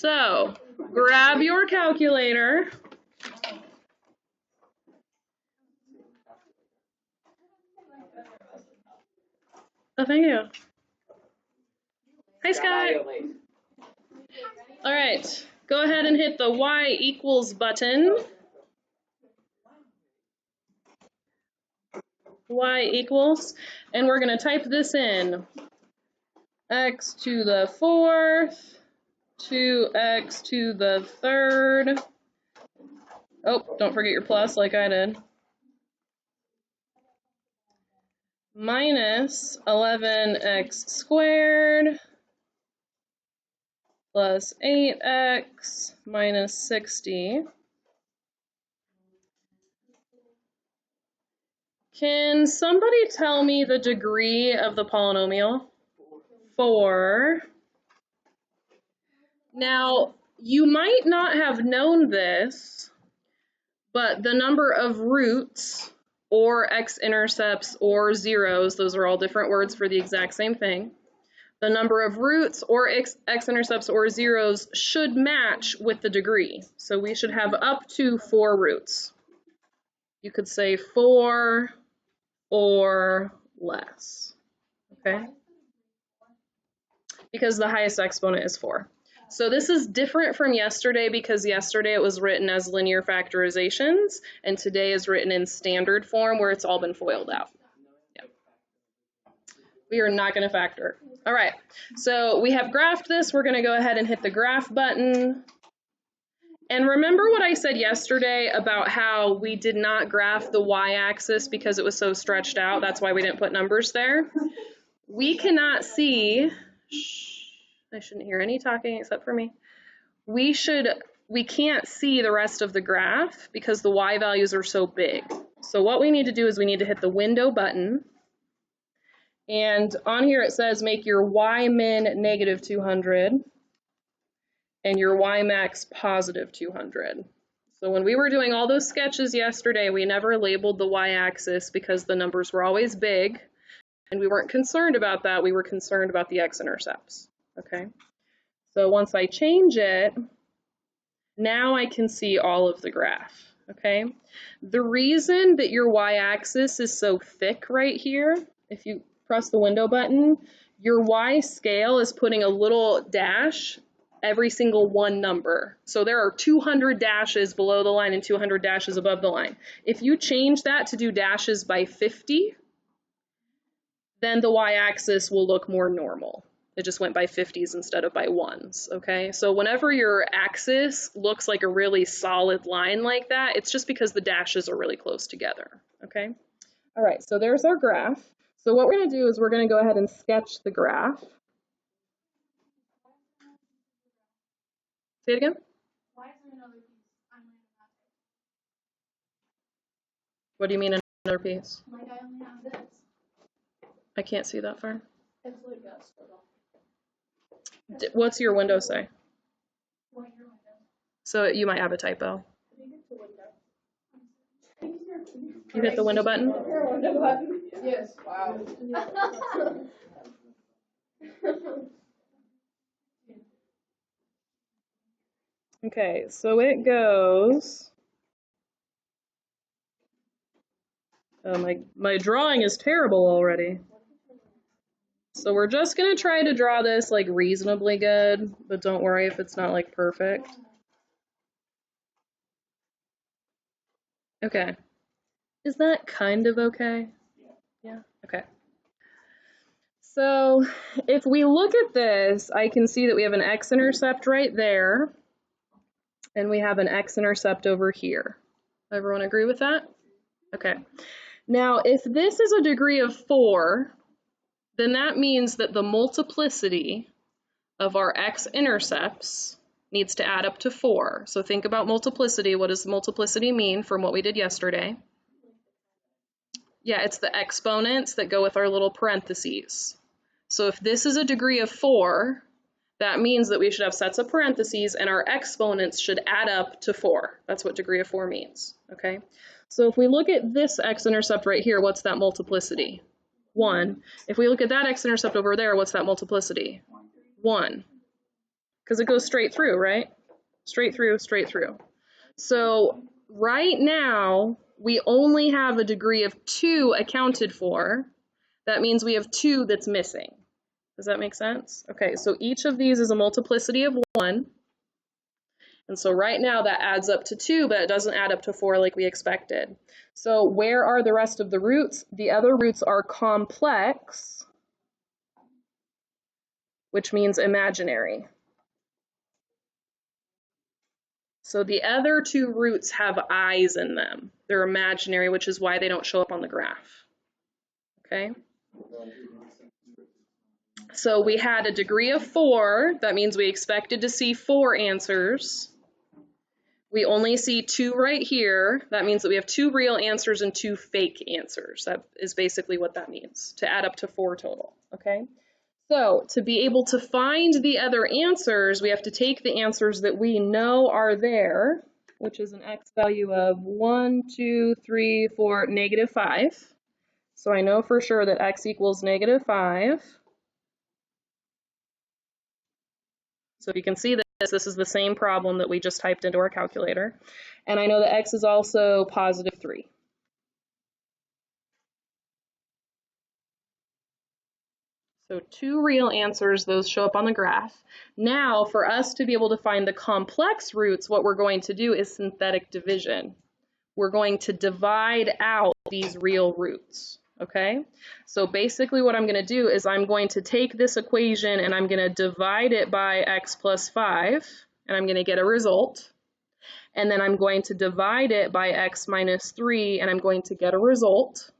So, grab your calculator. Oh, thank you. Hi, Sky. All right, go ahead and hit the y equals button. Y equals, and we're going to type this in. X to the 4th, 2x to the 3rd. Oh, don't forget your plus like I did. Minus 11x squared plus 8x minus 60. Can somebody tell me the degree of the polynomial? 4. Now, you might not have known this, but the number of roots or x-intercepts or zeros, those are all different words for the exact same thing. The number of roots or x-intercepts or zeros should match with the degree. So we should have up to 4 roots. You could say 4 or less, okay? Because the highest exponent is 4. So this is different from yesterday because yesterday it was written as linear factorizations, and today is written in standard form where it's all been FOILed out. Yeah. We are not going to factor. All right, so we have graphed this. We're going to go ahead and hit the graph button. And remember what I said yesterday about how we did not graph the y-axis because it was so stretched out. That's why we didn't put numbers there. We cannot see... I shouldn't hear any talking except for me. We can't see the rest of the graph because the y values are so big. So what we need to do is we need to hit the window button. And on here it says make your y min negative 200 and your y max positive 200. So when we were doing all those sketches yesterday, we never labeled the y-axis because the numbers were always big. And we weren't concerned about that. We were concerned about the x-intercepts. Okay, so once I change it, now I can see all of the graph, okay? The reason that your y-axis is so thick right here, if you press the window button, your y scale is putting a little dash every single one number. So there are 200 dashes below the line and 200 dashes above the line. If you change that to do dashes by 50, then the y-axis will look more normal. It just went by 50s instead of by 1s, okay? So whenever your axis looks like a really solid line like that, it's just because the dashes are really close together, okay? All right, so there's our graph. So what we're gonna do is we're gonna go ahead and sketch the graph. Say it again? Why is there another piece? What do you mean another piece? Like I only have this. I can't see that far. It's like a squiggle. What's your window say? What your window? So you might have a typo. Did you hit the window? You hit the window button? Window button? Yes. Wow. Okay, so it goes. Oh, my drawing is terrible already. So we're just gonna try to draw this like reasonably good, but don't worry if it's not like perfect. Okay. Is that kind of okay? Yeah, okay. So if we look at this, I can see that we have an x-intercept right there, and we have an x-intercept over here. Everyone agree with that? Okay. Now, if this is a degree of 4, then that means that the multiplicity of our x-intercepts needs to add up to 4. So think about multiplicity. What does multiplicity mean from what we did yesterday? Yeah, it's the exponents that go with our little parentheses. So if this is a degree of 4, that means that we should have sets of parentheses and our exponents should add up to 4. That's what degree of 4 means, okay? So if we look at this x-intercept right here, what's that multiplicity? 1. If we look at that x-intercept over there, what's that multiplicity? 1. because it goes straight through, right? Straight through, straight through. So right now, we only have a degree of 2 accounted for. That means we have 2 that's missing. Does that make sense? Okay, so each of these is a multiplicity of 1. And so right now that adds up to 2, but it doesn't add up to 4 like we expected. So where are the rest of the roots? The other roots are complex, which means imaginary. So the other 2 roots have eyes in them. They're imaginary, which is why they don't show up on the graph. Okay? So we had a degree of 4. That means we expected to see 4 answers. We only see 2 right here. That means that we have 2 real answers and 2 fake answers. That is basically what that means, to add up to 4 total. Okay? So to be able to find the other answers, we have to take the answers that we know are there, which is an x value of 1, 2, 3, 4, negative 5. So I know for sure that x equals negative 5. So you can see this is the same problem that we just typed into our calculator. And I know that x is also positive 3. So 2 real answers, those show up on the graph. Now, for us to be able to find the complex roots, what we're going to do is synthetic division. We're going to divide out these real roots, okay? So basically what I'm going to do is I'm going to take this equation and I'm going to divide it by x plus 5, and I'm going to get a result. And then I'm going to divide it by x minus 3, and I'm going to get a result.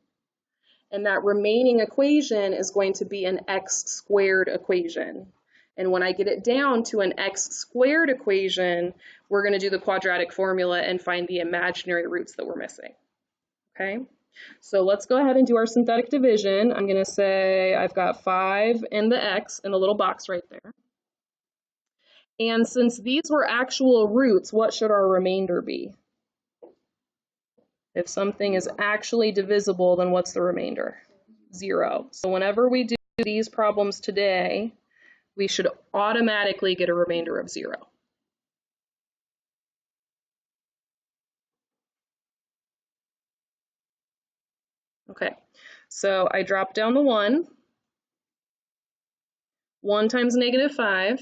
And that remaining equation is going to be an x squared equation. And when I get it down to an x squared equation, we're going to do the quadratic formula and find the imaginary roots that we're missing. Okay? So let's go ahead and do our synthetic division. I'm going to say I've got 5 in the x in the little box right there. And since these were actual roots, what should our remainder be? If something is actually divisible, then what's the remainder? 0. So whenever we do these problems today, we should automatically get a remainder of 0. Okay, so I drop down the 1. 1 times negative 5.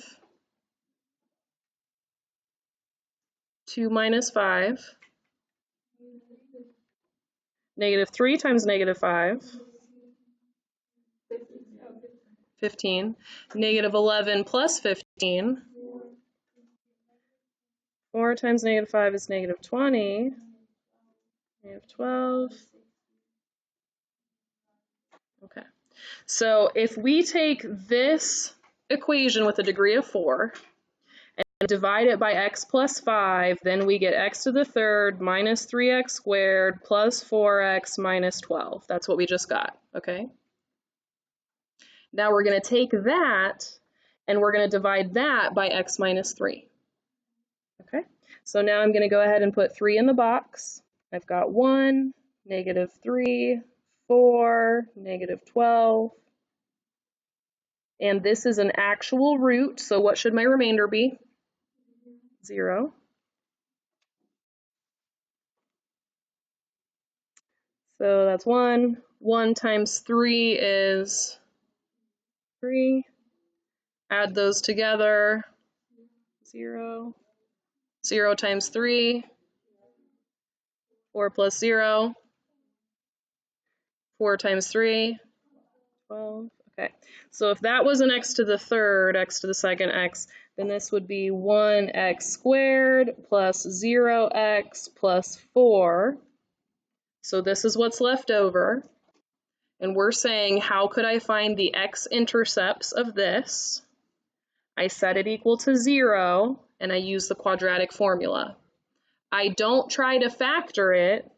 2 minus 5. Negative 3 times negative 5. 15. Negative 11 plus 15. 4 times negative 5 is negative 20. Negative 12. Okay. So if we take this equation with a degree of 4 and divide it by x plus 5, then we get x to the third minus 3x squared plus 4x minus 12. That's what we just got, okay? Now we're going to take that and we're going to divide that by x minus 3. Okay, so now I'm going to go ahead and put 3 in the box. I've got 1, negative 3, 4, negative 12. And this is an actual root, so what should my remainder be? 0. So that's 1. 1 times 3 is 3. Add those together. 0. 0 times 3. 4 plus 0. 4 times 3. 12. Okay. So if that was an x to the third, x to the second x, then this would be 1x squared plus 0x plus 4. So this is what's left over. And we're saying, how could I find the x-intercepts of this? I set it equal to 0, and I use the quadratic formula. I don't try to factor it,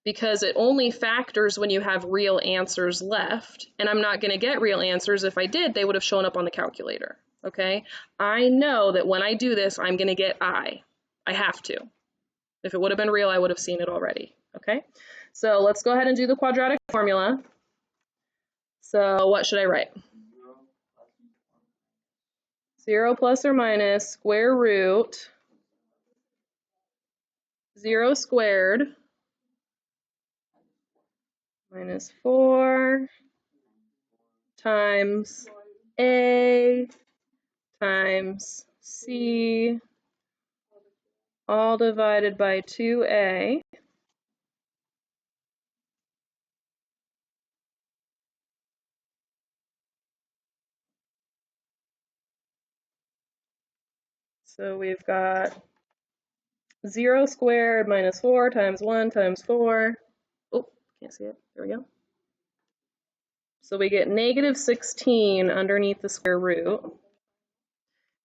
because it only factors when you have real answers left, and I'm not going to get real answers. If I did, they would have shown up on the calculator, okay? I know that when I do this, I'm going to get I have to. If it would have been real, I would have seen it already, okay? So let's go ahead and do the quadratic formula. So what should I write? 0 plus or minus square root 0 squared minus 4 times A times C all divided by 2A. So we've got 0 squared minus 4 times 1 times 4. Oh, can't see it. There we go. So we get negative 16 underneath the square root.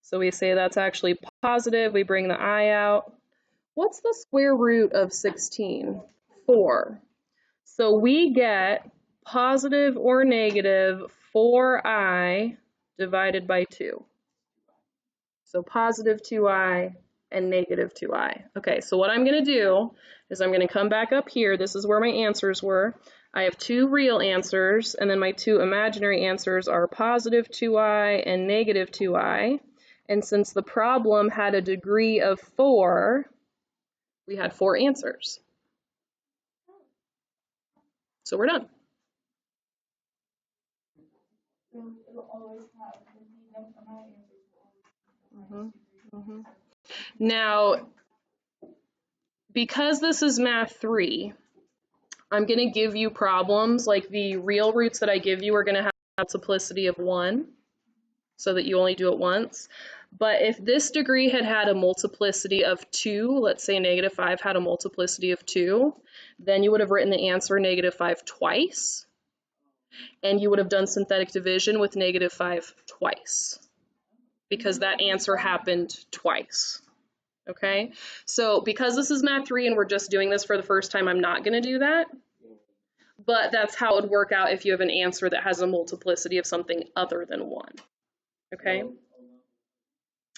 So we say that's actually positive. We bring the I out. What's the square root of 16? 4. So we get positive or negative 4i divided by 2. So positive 2i and negative 2i. Okay, so what I'm going to do is I'm going to come back up here. This is where my answers were. I have 2 real answers, and then my 2 imaginary answers are positive 2i and negative 2i. And since the problem had a degree of 4, we had 4 answers. So we're done. Now, because this is Math 3, I'm going to give you problems like the real roots that I give you are going to have a multiplicity of 1, so that you only do it once. But if this degree had had a multiplicity of 2, let's say negative 5 had a multiplicity of 2, then you would have written the answer negative 5 twice, and you would have done synthetic division with negative 5 twice, because that answer happened twice. Okay, so because this is Math 3 and we're just doing this for the first time, I'm not going to do that. But that's how it would work out if you have an answer that has a multiplicity of something other than 1. Okay,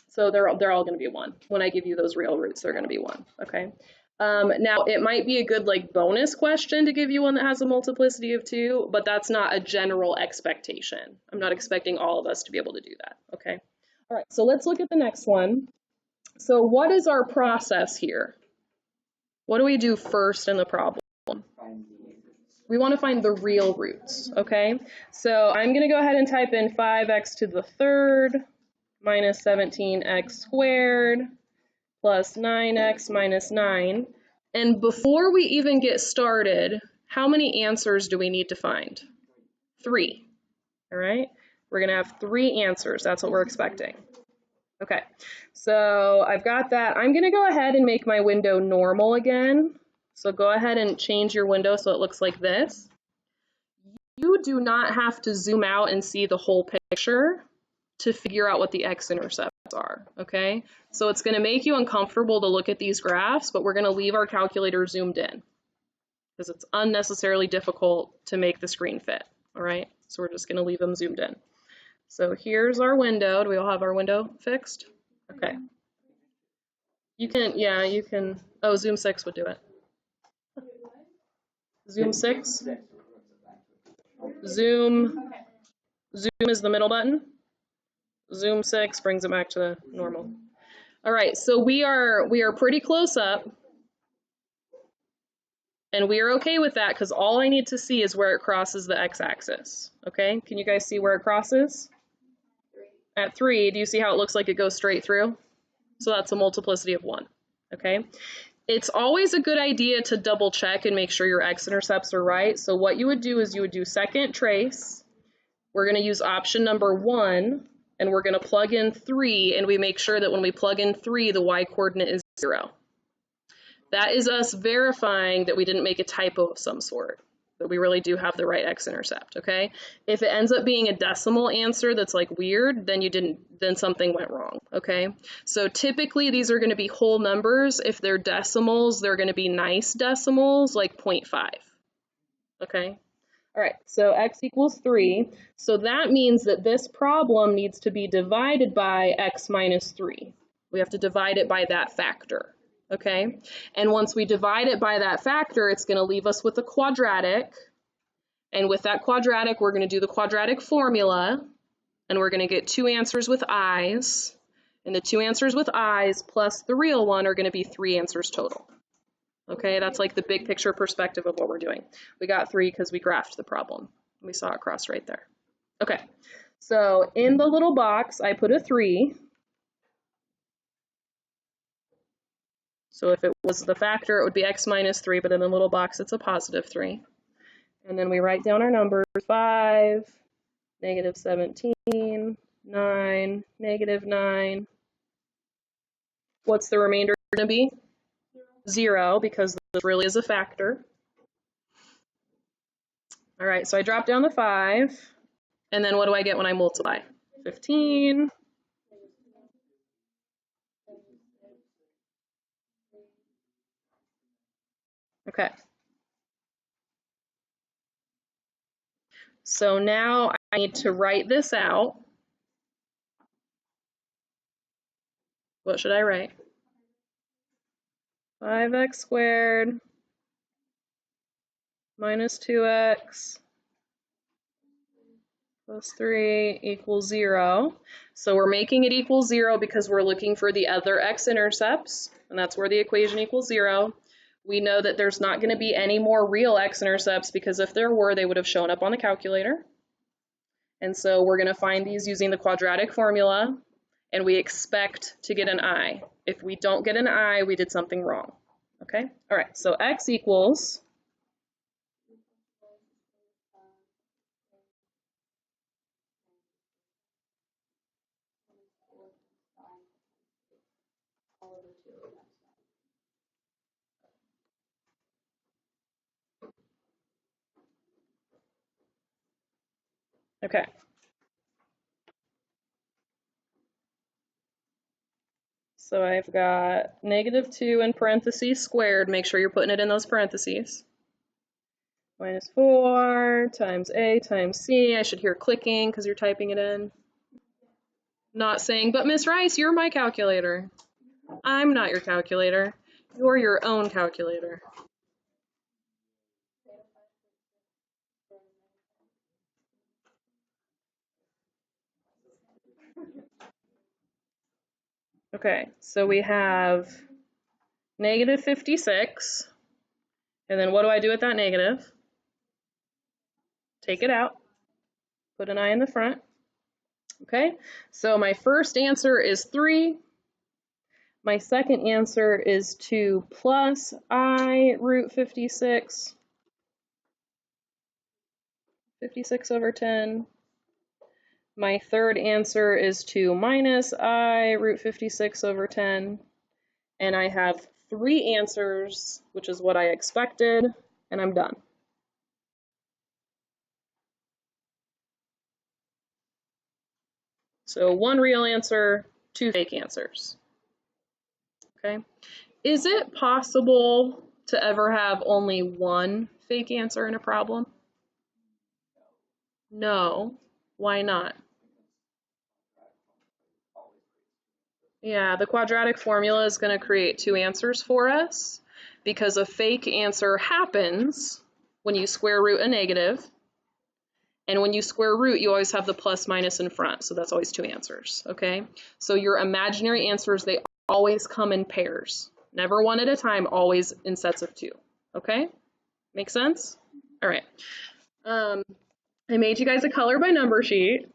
so they're all going to be 1. When I give you those real roots, they're going to be 1. Okay, now it might be a good like bonus question to give you one that has a multiplicity of 2, but that's not a general expectation. I'm not expecting all of us to be able to do that. Okay, all right, so let's look at the next one. So what is our process here? What do we do first in the problem? We want to find the real roots, okay? So I'm going to go ahead and type in 5x to the third minus 17x squared plus 9x minus 9. And before we even get started, how many answers do we need to find? 3, all right? We're going to have 3 answers. That's what we're expecting. Okay, so I've got that. I'm going to go ahead and make my window normal again. So go ahead and change your window so it looks like this. You do not have to zoom out and see the whole picture to figure out what the x-intercepts are, okay? So it's going to make you uncomfortable to look at these graphs, but we're going to leave our calculator zoomed in because it's unnecessarily difficult to make the screen fit, all right? So we're just going to leave them zoomed in. So here's our window. Do we all have our window fixed? Okay. You can, yeah, you can, oh, Zoom 6 would do it. Zoom 6? Zoom is the middle button. Zoom 6 brings it back to normal. All right, so we are pretty close up. And we are okay with that because all I need to see is where it crosses the x-axis. Okay, can you guys see where it crosses? At 3, do you see how it looks like it goes straight through? So that's a multiplicity of 1, okay? It's always a good idea to double check and make sure your x-intercepts are right. So what you would do is you would do second trace. We're going to use option number 1, and we're going to plug in 3, and we make sure that when we plug in 3, the y-coordinate is 0. That is us verifying that we didn't make a typo of some sort, that we really do have the right x-intercept, okay? If it ends up being a decimal answer that's like weird, then something went wrong, okay? So typically these are going to be whole numbers. If they're decimals, they're going to be nice decimals like 0.5, okay? All right, so x equals 3. So that means that this problem needs to be divided by x minus 3. We have to divide it by that factor. Okay, and once we divide it by that factor, it's going to leave us with a quadratic, and with that quadratic, we're going to do the quadratic formula, and we're going to get 2 answers with i's, and the 2 answers with i's plus the real one are going to be 3 answers total. Okay, that's like the big picture perspective of what we're doing. We got 3 because we graphed the problem. We saw it cross right there. Okay, so in the little box, I put a 3. So if it was the factor, it would be x minus 3, but in the little box, it's a positive 3. And then we write down our numbers: 5, negative 17, 9, negative 9. What's the remainder going to be? 0, because this really is a factor. All right, so I drop down the 5, and then what do I get when I multiply? 15. Okay. So now I need to write this out. What should I write? 5x squared minus 2x plus 3 equals 0. So we're making it equal 0 because we're looking for the other x-intercepts, and that's where the equation equals 0. We know that there's not going to be any more real x-intercepts because if there were, they would have shown up on the calculator. And so we're going to find these using the quadratic formula, and we expect to get an I. If we don't get an I, we did something wrong. Okay? All right, so x equals okay. So I've got negative 2 in parentheses squared. Make sure you're putting it in those parentheses. Minus 4 times A times C. I should hear clicking because you're typing it in. Not saying, but Miss Rice, you're my calculator. I'm not your calculator. You're your own calculator. Okay, so we have negative 56. And then what do I do with that negative? Take it out. Put an I in the front. Okay, so my first answer is 3. My second answer is 2 plus I root 56. 56 over 10. My third answer is 2 minus I root 56 over 10. And I have 3 answers, which is what I expected, and I'm done. So 1 real answer, 2 fake answers. Okay. Is it possible to ever have only 1 fake answer in a problem? No. Why not? Yeah, the quadratic formula is going to create 2 answers for us because a fake answer happens when you square root a negative. And when you square root, you always have the plus minus in front. So that's always 2 answers, okay? So your imaginary answers, they always come in pairs. Never 1 at a time, always in sets of 2, okay? Make sense? All right. I made you guys a color by number sheet.